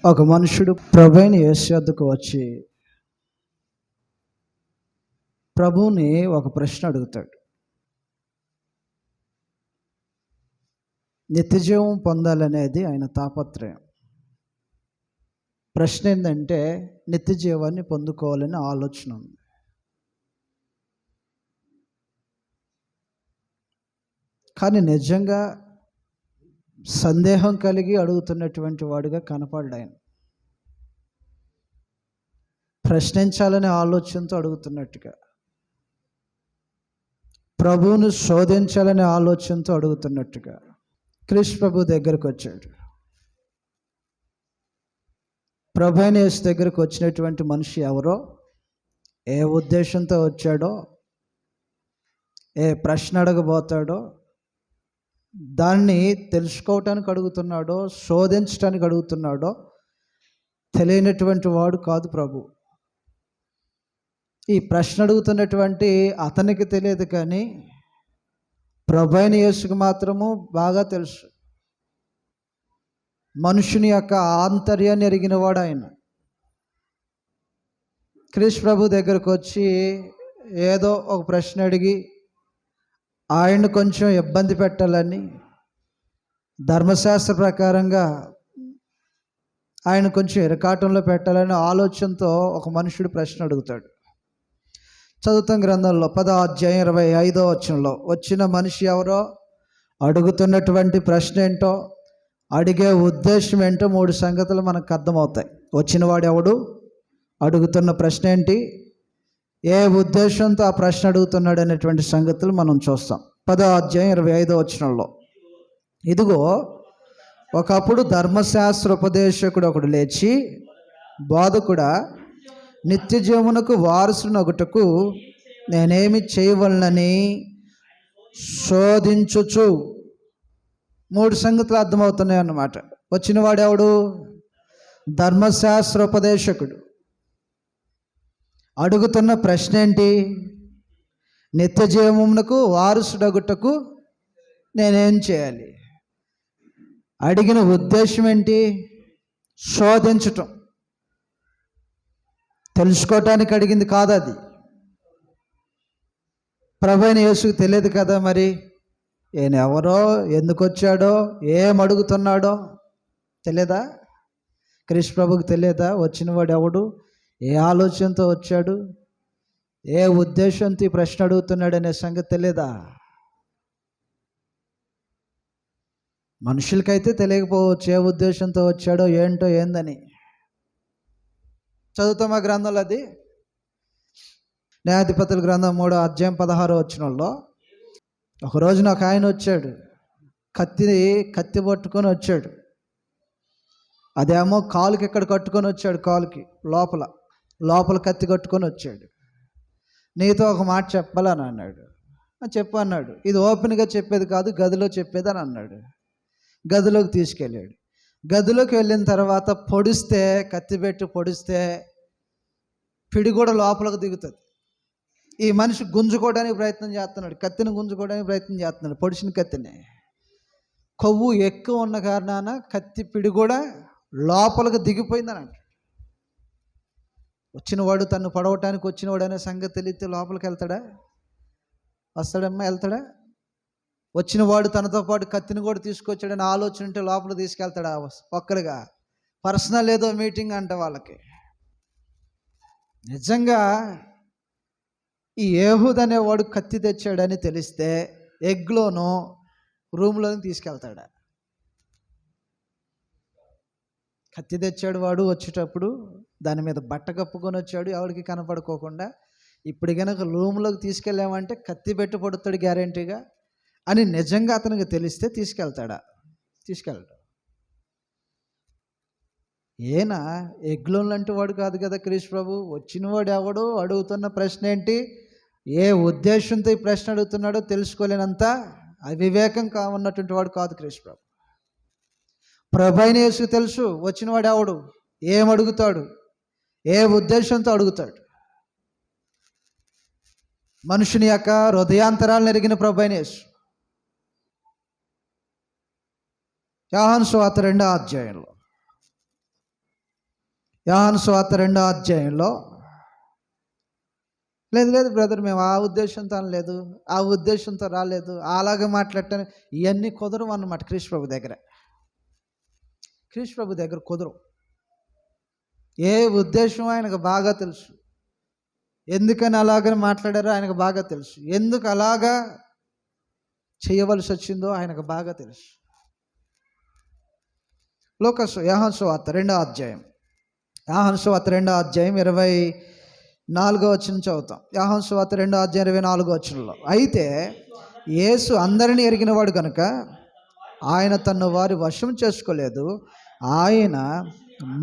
ఒక మనుషుడు ప్రభువైన యేసు యొద్దకు వచ్చి ప్రభువుని ఒక ప్రశ్న అడుగుతాడు. నిత్యజీవం పొందాలనేది ఆయన తాపత్రయం. ప్రశ్న ఏంటంటే నిత్యజీవాన్ని పొందుకోవాలని ఆలోచన ఉంది. కానీ నిజంగా సందేహం కలిగి అడుగుతున్నటువంటి వాడిగా కనపడ్డాడు ఆయన. ప్రశ్నించాలనే ఆలోచనతో అడుగుతున్నట్టుగా, ప్రభువును శోధించాలనే ఆలోచనతో అడుగుతున్నట్టుగా క్రీస్తు ప్రభు దగ్గరకు వచ్చాడు. ప్రభు అయిన యేసు దగ్గరకు వచ్చినటువంటి మనిషి ఎవరో, ఏ ఉద్దేశంతో వచ్చాడో, ఏ ప్రశ్న అడగబోతాడో, దాన్ని తెలుసుకోవటానికి అడుగుతున్నాడో, శోధించడానికి అడుగుతున్నాడో తెలియనటువంటి వాడు కాదు ప్రభు. ఈ ప్రశ్న అడుగుతున్నటువంటి అతనికి తెలియదు, కానీ ప్రభు అయిన యేసుకు మాత్రము బాగా తెలుసు. మనుషుని యొక్క ఆంతర్యాన్ని ఎరిగినవాడు ఆయన. క్రీస్తు ప్రభు దగ్గరకు వచ్చి ఏదో ఒక ప్రశ్న అడిగి ఆయన కొంచెం ఇబ్బంది పెట్టాలని, ధర్మశాస్త్ర ప్రకారంగా ఆయన కొంచెం ఇరకాటంలో పెట్టాలని ఆలోచనతో ఒక మనుషుడు ప్రశ్న అడుగుతాడు. చదువుతాం గ్రంథంలో 10వ అధ్యాయం 25వ వచనంలో, వచ్చిన మనిషి ఎవరో, అడుగుతున్నటువంటి ప్రశ్న ఏంటో, అడిగే ఉద్దేశం ఏంటో 3 సంగతులు మనకు అర్థమవుతాయి. వచ్చినవాడు ఎవడు, అడుగుతున్న ప్రశ్న ఏంటి, ఏ ఉద్దేశంతో ఆ ప్రశ్న అడుగుతున్నాడు అనేటువంటి సంగతులు మనం చూస్తాం. 10వ అధ్యాయం 25వ వచనంలో, ఇదిగో ఒకప్పుడు ధర్మశాస్త్ర ఉపదేశకుడు ఒకడు లేచి, బోధకుడా, నిత్య జీవమునకు వారసునగుటకు నేనేమి చేయవలనని శోధించుచు. 3 సంగతులు అర్థమవుతున్నాయి అన్నమాట. వచ్చినవాడు ఎవడు, ధర్మశాస్త్ర ఉపదేశకుడు. అడుగుతున్న ప్రశ్న ఏంటి, నిత్య జీవమునకు వారసుడగుటకు నేనేం చేయాలి. అడిగిన ఉద్దేశం ఏంటి, శోధించటం, తెలుసుకోవటానికి అడిగింది కాదు అది. ప్రభు అయిన యేసుకు తెలియదు కదా మరి ఈయన ఎవరో, ఎందుకు వచ్చాడో, ఏం అడుగుతున్నాడో తెలియదా? క్రీస్తు ప్రభుకి తెలియదా వచ్చినవాడు ఎవడు, ఏ ఆలోచనతో వచ్చాడు, ఏ ఉద్దేశంతో ఈ ప్రశ్న అడుగుతున్నాడు అనే సంగతి తెలియదా? మనుషులకైతే తెలియకపోవచ్చు ఏ ఉద్దేశంతో వచ్చాడో ఏంటో ఏందని. చదువుతాం ఆ గ్రంథంలో, అది న్యాయాధిపతుల గ్రంథం 3వ అధ్యాయం 16వ వచనంలో, ఒక రోజున ఒక ఆయన వచ్చాడు, కత్తి పట్టుకొని వచ్చాడు. అదేమో కాలుకి ఎక్కడ కట్టుకొని వచ్చాడు, కాలుకి లోపల కత్తి కట్టుకొని వచ్చాడు. నీతో ఒక మాట చెప్పాలని అన్నాడు. చెప్పు అన్నాడు. ఇది ఓపెన్గా చెప్పేది కాదు, గదిలో చెప్పేది అని అన్నాడు. గదిలోకి తీసుకెళ్ళాడు. గదిలోకి వెళ్ళిన తర్వాత కత్తి పెట్టి పొడిస్తే పిడి కూడా లోపలికి దిగుతుంది. ఈ మనిషి గుంజుకోవడానికి ప్రయత్నం చేస్తున్నాడు, కత్తిని గుంజుకోవడానికి ప్రయత్నం చేస్తున్నాడు. పొడిచిన కత్తిని, కొవ్వు ఎక్కువ ఉన్న కారణాన కత్తి పిడి కూడా లోపలికి దిగిపోయిందని అంటాడు. వచ్చినవాడు తను పడవటానికి వచ్చినవాడు అనే సంగతి తెలిస్తే లోపలికి వెళ్తాడా? వస్తాడమ్మా, వెళ్తాడా? వచ్చినవాడు తనతో పాటు కత్తిని కూడా తీసుకొచ్చాడని ఆలోచన ఉంటే లోపల తీసుకెళ్తాడా? ఒక్కరిగా పర్సనల్ ఏదో మీటింగ్ అంట వాళ్ళకి. నిజంగా ఈ ఏహూద్ అనేవాడు కత్తి తెచ్చాడని తెలిస్తే ఎగ్లోనో రూమ్లోని తీసుకెళ్తాడా? కత్తి తెచ్చాడు వాడు, వచ్చేటప్పుడు దాని మీద బట్ట కప్పుకొని వచ్చాడు, ఎవరికి కనపడుకోకుండా. ఇప్పుడు కనుక రూమ్లోకి తీసుకెళ్ళామంటే కత్తి పెట్టి పడుతాడు గ్యారెంటీగా అని నిజంగా అతనికి తెలిస్తే తీసుకెళ్తాడా? తీసుకెళ్ళడు. ఏనా ఎగ్లోన్ లాంటి వాడు కాదు కదా క్రీస్తు ప్రభు. వచ్చినవాడు ఎవడు, అడుగుతున్న ప్రశ్న ఏంటి, ఏ ఉద్దేశంతో ఈ ప్రశ్న అడుగుతున్నాడో తెలుసుకోలేనంత అవివేకం ఉన్నటువంటి వాడు కాదు క్రీస్తు ప్రభు. ప్రభు అయిన యేసుకు తెలుసు వచ్చినవాడు ఎవడు, ఏం అడుగుతాడు, ఏ ఉద్దేశంతో అడుగుతాడు. మనుషుని యొక్క హృదయాంతరాలను ఎరిగిన ప్రభు అయిన యేసు. యోహాను సువార్త 2వ అధ్యాయంలో యోహాను సువార్త 2వ అధ్యాయంలో, లేదు బ్రదర్, మేము ఆ ఉద్దేశంతో అనలేదు, ఆ ఉద్దేశంతో రాలేదు, అలాగే మాట్లాడటాను, ఇవన్నీ కుదరవు అన్నమాట. క్రీస్తు ప్రభు దగ్గర కుదరవు. ఏ ఉద్దేశం ఆయనకు బాగా తెలుసు. ఎందుకని అలాగని మాట్లాడారో ఆయనకు బాగా తెలుసు. ఎందుకు అలాగా చేయవలసి వచ్చిందో ఆయనకు బాగా తెలుసు. యోహాను సువార్త 2వ అధ్యాయం, 24వ వచనం చదువుతాం. యోహాను సువార్త 2వ అధ్యాయం 24వ వచనంలో, అయితే యేసు అందరినీ ఎరిగినవాడు కనుక ఆయన తన వారి వశం చేసుకోలేదు. ఆయన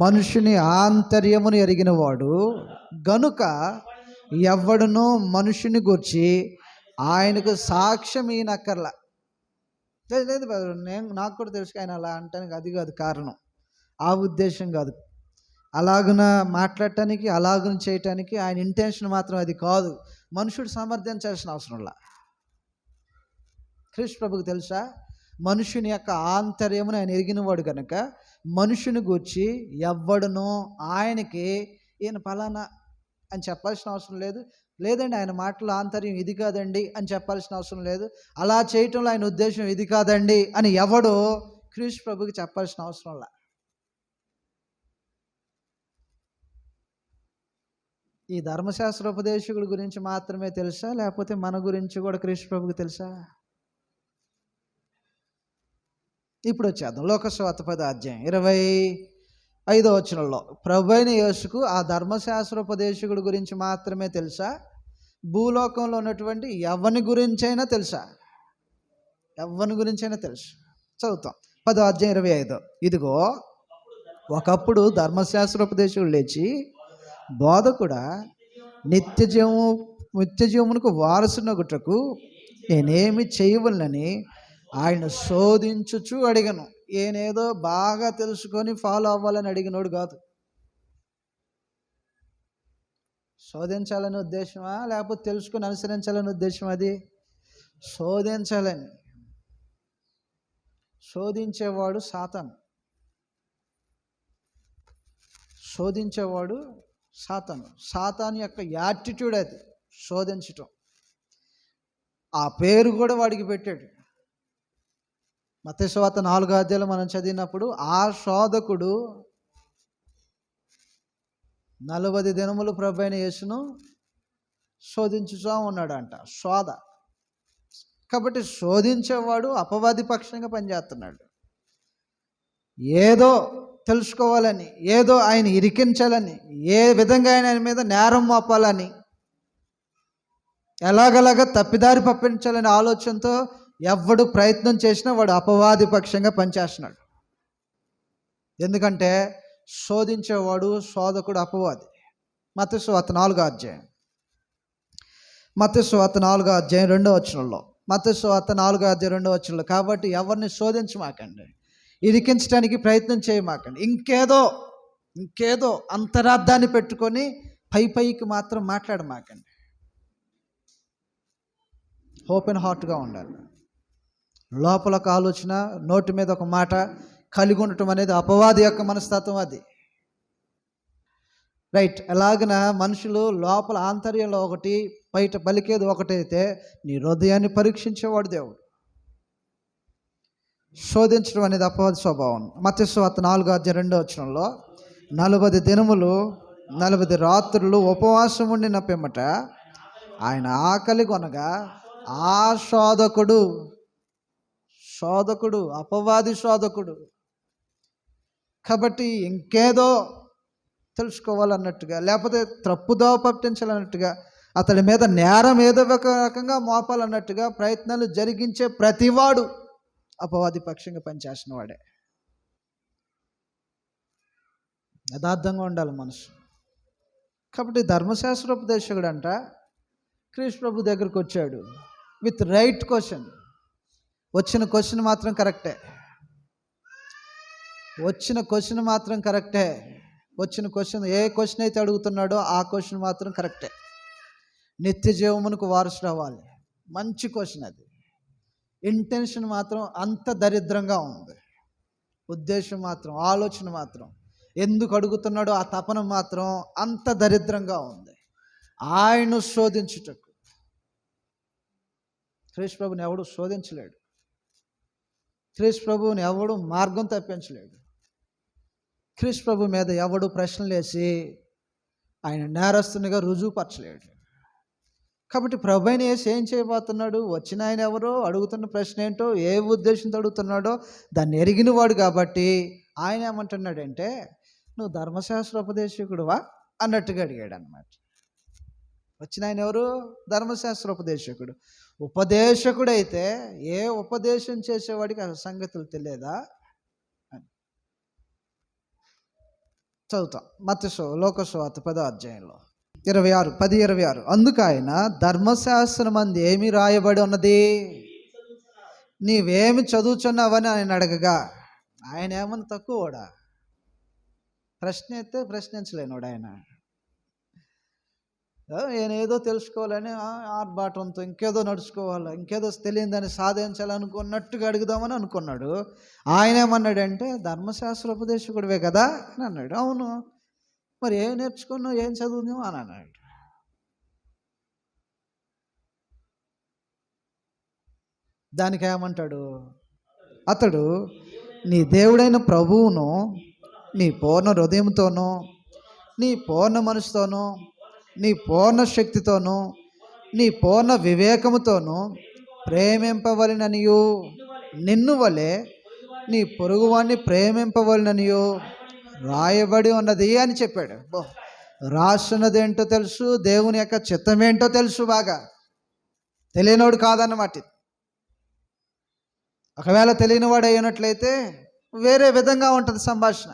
మనుషుని ఆంతర్యమును ఎరిగినవాడు గనుక ఎవడునూ మనుషుని గూర్చి ఆయనకు సాక్ష్యం ఈయనక్కర్లా. లేదు నాకు కూడా తెలుసు ఆయన అలా అంటానికి అది కాదు కారణం, ఆ ఉద్దేశం కాదు. అలాగున మాట్లాడటానికి, అలాగున చేయటానికి ఆయన ఇంటెన్షన్ మాత్రం అది కాదు. మనుషుడు సమర్థించాల్సిన అవసరంలా. క్రీస్తు ప్రభుకు తెలుసా, మనుషుని యొక్క ఆంతర్యమును ఆయన ఎరిగినవాడు కనుక మనుషుని గూర్చి ఎవ్వడునో ఆయనకి ఈయన ఫలానా అని చెప్పాల్సిన అవసరం లేదు. లేదండి ఆయన మాటల ఆంతర్యం ఇది కాదండి అని చెప్పాల్సిన అవసరం లేదు. అలా చేయటంలో ఆయన ఉద్దేశం ఇది కాదండి అని ఎవడో క్రీస్తు ప్రభుకి చెప్పాల్సిన అవసరంలా. ఈ ధర్మశాస్త్రోపదేశకుడి గురించి మాత్రమే తెలుసా, లేకపోతే మన గురించి కూడా క్రీస్తు ప్రభుకి తెలుసా? ఇప్పుడు వచ్చేద్దాం. లోకసువార్త 10వ అధ్యాయం 25వ వచనంలో, ప్రభువైన యేసుకు ఆ ధర్మశాస్త్రోపదేశకుడి గురించి మాత్రమే తెలుసా, భూలోకంలో ఉన్నటువంటి ఎవరి గురించైనా తెలుసా? ఎవరి గురించైనా తెలుసు. చదువుతాం 10వ అధ్యాయం 25. ఇదిగో ఒకప్పుడు ధర్మశాస్త్రోపదేశకుడు లేచి, బోధకుడా, నిత్యజీవమునకు వారసునగుటకు నేనేమి చేయవలనని ఆయన శోధించుచు అడిగను. ఈయనేదో బాగా తెలుసుకొని ఫాలో అవ్వాలని అడిగినోడు కాదు. శోధించాలనే ఉద్దేశమా, లేకపోతే తెలుసుకొని అనుసరించాలనే ఉద్దేశం? అది శోధించాలని. శోధించేవాడు సాతాను. శోధించేవాడు సాతాను యొక్క యాటిట్యూడ్ అది, శోధించటం. ఆ పేరు కూడా వాడికి పెట్టాడు. మత్తయి సువార్త 4వ అధ్యాయంలో మనం చదివినప్పుడు ఆ శోధకుడు 40 దినములు ప్రభువైన యేసును శోధించుచూ ఉన్నాడంట. శోధ. కాబట్టి శోధించేవాడు అపవాది పక్షంగా పనిచేస్తున్నాడు. ఏదో తెలుసుకోవాలని, ఏదో ఆయన ఇరికించాలని, ఏ విధంగా ఆయన మీద నేరం మోపాలని, ఎలాగలాగా తప్పిదారి పప్పించాలనే ఆలోచనతో ఎవడు ప్రయత్నం చేసినా వాడు అపవాది పక్షంగా పనిచేస్తున్నాడు. ఎందుకంటే శోధించేవాడు, శోధకుడు అపవాది. మత్తయి సువార్త 4వ అధ్యాయం 2వ వచనంలో, మత్తయి సువార్త 4వ అధ్యాయం 2వ వచనంలో, కాబట్టి ఎవరిని శోధించమాకండి, ఇరికించడానికి ప్రయత్నం చేయమాకండి, ఇంకేదో అంతరార్థాన్ని పెట్టుకొని పైకి మాత్రం మాట్లాడమాకండి. ఓపెన్ హార్ట్గా ఉండాలి. లోపల ఒక ఆలోచన, నోటి మీద ఒక మాట కలిగి ఉండటం అనేది అపవాది యొక్క మనస్తత్వం. అది రైట్. ఎలాగన మనుషులు లోపల ఆంతర్యంలో ఒకటి, బయట పలికేది ఒకటైతే నీ హృదయాన్ని పరీక్షించేవాడు దేవుడు. శోధించడం అనేది అపవాది స్వభావం. మత్తయి సువార్త 4వ అధ్యాయం 2వ వచనంలో, 40 దినములు 40 రాత్రులు ఉపవాసం ఉండిన పిమ్మట ఆయన ఆకలి కొనగా ఆ శోధకుడు, అపవాది శోధకుడు. కాబట్టి ఇంకేదో తెలుసుకోవాలన్నట్టుగా, లేకపోతే తప్పుదోవ పట్టించాలన్నట్టుగా, అతడి మీద నేరం ఏదో ఒక రకంగా మోపాలన్నట్టుగా ప్రయత్నాలు జరిగించే ప్రతివాడు అపవాది పక్షంగా పనిచేసిన వాడే. యథార్థంగా ఉండాలి మనసు. కాబట్టి ధర్మశాస్త్రోపదేశకుడు అంట క్రీస్తు ప్రభు దగ్గరికి వచ్చాడు విత్ రైట్ క్వశ్చన్. వచ్చిన క్వశ్చన్ మాత్రం కరెక్టే. వచ్చిన క్వశ్చన్ ఏ క్వశ్చన్ అయితే అడుగుతున్నాడో ఆ క్వశ్చన్ మాత్రం కరెక్టే. నిత్య జీవమునకు వారసుడు అవ్వాలి, మంచి క్వశ్చన్ అది. ఇంటెన్షన్ మాత్రం అంత దరిద్రంగా ఉంది. ఉద్దేశం మాత్రం, ఆలోచన మాత్రం ఎందుకు అడుగుతున్నాడో ఆ తపన మాత్రం అంత దరిద్రంగా ఉంది. ఆయన్ను శోధించుటకు. క్రీస్తు ప్రభుని ఎవడు శోధించలేడు. క్రీస్తు ప్రభువుని ఎవడు మార్గం తప్పించలేడు. క్రీస్తు ప్రభు మీద ఎవడు ప్రశ్నలు వేసి ఆయన నేరస్తునిగా రుజువుపరచలేడు. కాబట్టి ప్రభు అయిన యేసు ఏం చేయబోతున్నాడు? వచ్చిన ఆయన ఎవరో, అడుగుతున్న ప్రశ్న ఏంటో, ఏ ఉద్దేశంతో అడుగుతున్నాడో దాన్ని ఎరిగినవాడు కాబట్టి ఆయన ఏమంటున్నాడంటే, నువ్వు ధర్మశాస్త్ర ఉపదేశకుడువా అన్నట్టుగా అడిగాడు అన్నమాట. వచ్చిన ఆయన ఎవరు? ధర్మశాస్త్ర ఉపదేశకుడు. ఉపదేశకుడైతే ఏ ఉపదేశం చేసేవాడికి ఆ సంగతులు తెలియదా? చదువుతాం మత్తయి లోకసువార్త 10వ అధ్యాయంలో 10:26. అందుకు ఆయన, ధర్మశాస్త్రమందు ఏమి రాయబడి ఉన్నది, నీవేమి చదువుచున్నావని ఆయన అడగగా, ఆయన ఏమన్నా తక్కువడా? ప్రశ్న ఎత్తే ప్రశ్నించలేనోడు ఆయన. నేనేదో తెలుసుకోవాలని ఆర్భాటంతో ఇంకేదో నడుచుకోవాలి, ఇంకేదో తెలియదని సాధించాలనుకున్నట్టుగా అడుగుదామని అనుకున్నాడు. ఆయన ఏమన్నాడంటే, ధర్మశాస్త్ర ఉపదేశకుడివే కదా అని అన్నాడు. అవును, మరి ఏం నేర్చుకున్నావు, ఏం చదువున్నావు అని అన్నాడు. దానికి ఏమంటాడు అతడు, నీ దేవుడైన ప్రభువును నీ పూర్ణ హృదయంతోనూ, నీ పూర్ణ మనసుతోనూ, నీ పూర్ణ శక్తితోనూ, నీ పూర్ణ వివేకముతోనూ ప్రేమింపవలెననియు, నిన్ను వలె నీ పొరుగువాన్ని ప్రేమింపవలెననియు రాయబడి ఉన్నది అని చెప్పాడు. రాస్తున్నది ఏంటో తెలుసు, దేవుని యొక్క చిత్తం ఏంటో తెలుసు, బాగా తెలియనోడు కాదన్నమాట. ఒకవేళ తెలియనివాడు అయినట్లయితే వేరే విధంగా ఉంటుంది సంభాషణ.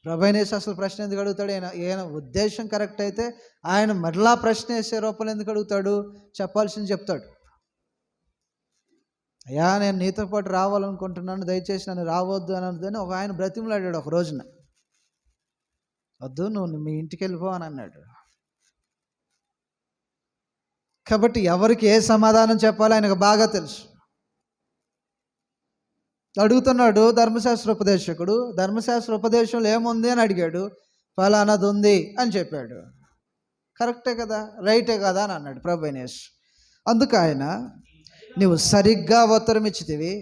ప్రభు అయిన యేసు అసలు ప్రశ్న ఎందుకు అడుగుతాడు? ఈయన ఉద్దేశం కరెక్ట్ అయితే ఆయన మరలా ప్రశ్న వేసే రూపంలో ఎందుకు అడుగుతాడు? చెప్పాల్సింది చెప్తాడు. అయ్యా, నేను నీతో పాటు రావాలనుకుంటున్నాను, దయచేసి నన్ను రావద్దు అని అనుకుని ఒక ఆయన బ్రతిమలాడాడు ఒక రోజున. వద్దు, నువ్వు మీ ఇంటికి వెళ్ళిపో అని అన్నాడు. కాబట్టి ఎవరికి ఏ సమాధానం చెప్పాలో ఆయనకు బాగా తెలుసు. అడుగుతున్నాడు ధర్మశాస్త్ర ఉపదేశకుడు. ధర్మశాస్త్ర ఉపదేశంలో ఏముంది అని అడిగాడు. ఫలానాది ఉంది అని చెప్పాడు. కరెక్టే కదా, రైటే కదా అని అన్నాడు ప్రభు అయిన యేసు. అందుకు ఆయన, నువ్వు సరిగ్గా ఉత్తరం ఇచ్చితివి,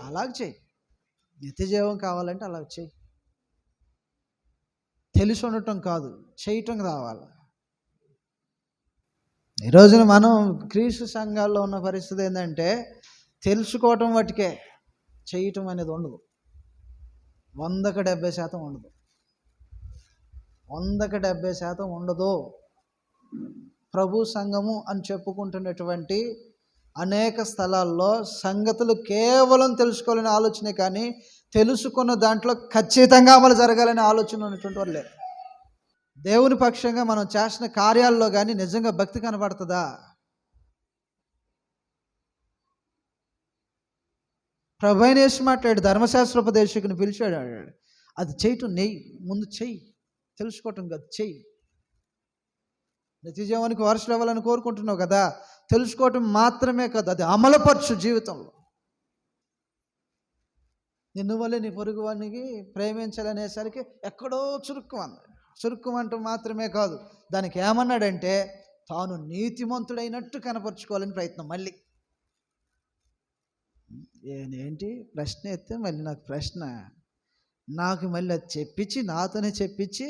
అలాగ చెయ్యి. నిత్యజీవం కావాలంటే అలాగ చెయ్యి. తెలిసి ఉండటం కాదు, చేయటం కావాలి. ఈరోజున మనం క్రీస్తు సంఘాల్లో ఉన్న పరిస్థితి ఏంటంటే, తెలుసుకోవటం వాటికే, చేయటం అనేది ఉండదు. 100% ఉండదు. 100% ఉండదు. ప్రభు సంఘము అని చెప్పుకుంటున్నటువంటి అనేక స్థలాల్లో సంగతులు కేవలం తెలుసుకోవాలనే ఆలోచనే కానీ తెలుసుకున్న దాంట్లో ఖచ్చితంగా అమలు జరగాలనే ఆలోచన ఉన్నటువంటి వాళ్ళు లేరు. దేవుని పక్షంగా మనం చేసిన కార్యాల్లో కానీ నిజంగా భక్తి కనబడుతుందా? ప్రభు అయిన యేసు మాట్లాడు, ధర్మశాస్త్రోపదేశకుని పిలిచాడు, అది చేయటం నెయ్యి, ముందు చెయ్యి. తెలుసుకోవటం కాదు, చెయ్యి. నిత్యజీవానికి వారసులు అవ్వాలని కోరుకుంటున్నావు కదా, తెలుసుకోవటం మాత్రమే కాదు, అది అమలుపరచు జీవితంలో. నిన్ను వల్లే నీ పొరుగు వానికి ప్రేమించాలనేసరికి ఎక్కడో చురుక్కుమంటూ మాత్రమే కాదు, దానికి ఏమన్నాడంటే తాను నీతిమంతుడైనట్టు కనపరుచుకోవాలని ప్రయత్నం. మళ్ళీ ఏంటి ప్రశ్న ఎత్తే మళ్ళీ నాకు ప్రశ్న, నాకు మళ్ళీ అది చెప్పించి, నాతోనే చెప్పించి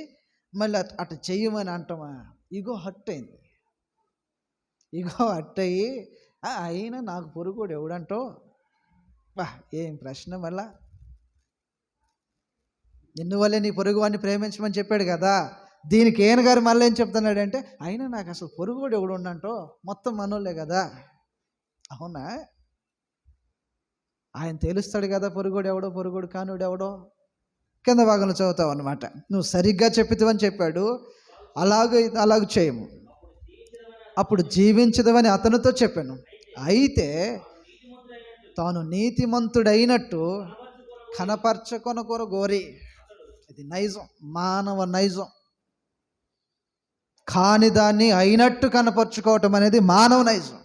మళ్ళీ అటు చెయ్యమని అంటామా? ఇగో హట్ అయింది. ఇగో హట్ అయ్యి అయినా నాకు పొరుగుడు ఎవడంటో, బా ఏం ప్రశ్న. మళ్ళా నిన్ను వల్లే నీ పొరుగు వాడిని ప్రేమించమని చెప్పాడు కదా, దీనికి ఈయన గారు మళ్ళీ ఏం చెప్తున్నాడంటే, అయినా నాకు అసలు పొరుగుడు ఎవడు ఉండంటో, మొత్తం మనోళ్ళే కదా. అవునా? ఆయన తెలుస్తాడు కదా పొరుగుడు ఎవడో, పొరుగుడు కానుడు ఎవడో. కింద భాగంలో చదువుతావు అన్నమాట. నువ్వు సరిగ్గా చెప్పితవని చెప్పాడు, అలాగ చేయము, అప్పుడు జీవించదవని అతనితో చెప్పాను. అయితే తాను నీతిమంతుడైనట్టు కనపరచుకొనకొర గోరి, ఇది నైజం, మానవ నైజం. కాని దాన్ని అయినట్టు కనపరుచుకోవటం అనేది మానవ నైజం.